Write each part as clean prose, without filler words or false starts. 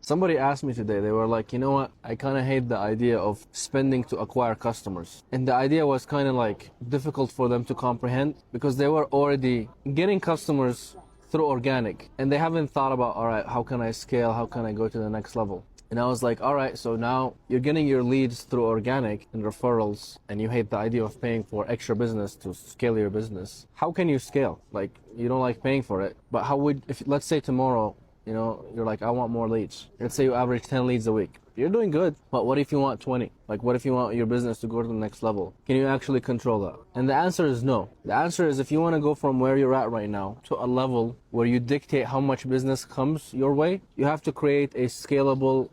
Somebody asked me today, they were like, you know what, I kind of hate the idea of spending to acquire customers. And the idea was kind of like difficult for them to comprehend because they were already getting customers through organic and they haven't thought about, all right, how can I scale? How can I go to the next level? And I was like, all right, so now you're getting your leads through organic and referrals, and you hate the idea of paying for extra business to scale your business. How can you scale? Like, you don't like paying for it, but how would, if let's say tomorrow, you know, you're like, I want more leads. Let's say you average 10 leads a week. You're doing good, but what if you want 20? Like, what if you want your business to go to the next level? Can you actually control that? And the answer is no. The answer is if you want to go from where you're at right now to a level where you dictate how much business comes your way, you have to create a scalable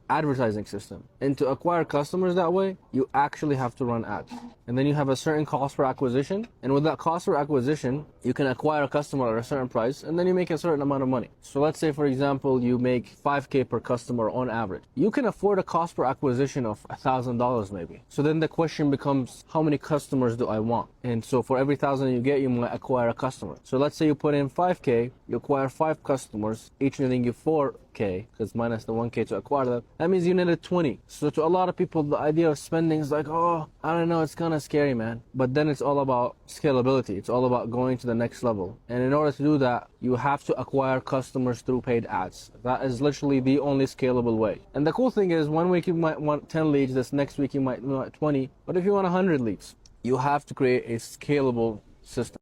advertising system. And to acquire customers that way, you actually have to run ads. And then you have a certain cost per acquisition. And with that cost per acquisition, you can acquire a customer at a certain price, and then you make a certain amount of money. So let's say, for example, you make 5K per customer on average. You can afford a cost per acquisition of $1,000 maybe. So then the question becomes, how many customers do I want? And so for every 1,000 you get, you might acquire a customer. So let's say you put in 5K, you acquire 5 customers, each netting you 4K, because minus the 1K to acquire them. That means you netted 20. So to a lot of people, the idea of spending is like, oh, I don't know, it's kind of scary, man. But then it's all about scalability. It's all about going to the next level. And in order to do that, you have to acquire customers through paid ads. That is literally the only scalable way. And the cool thing is, one week you might want 10 leads, this next week you might want 20. But if you want 100 leads, you have to create a scalable system.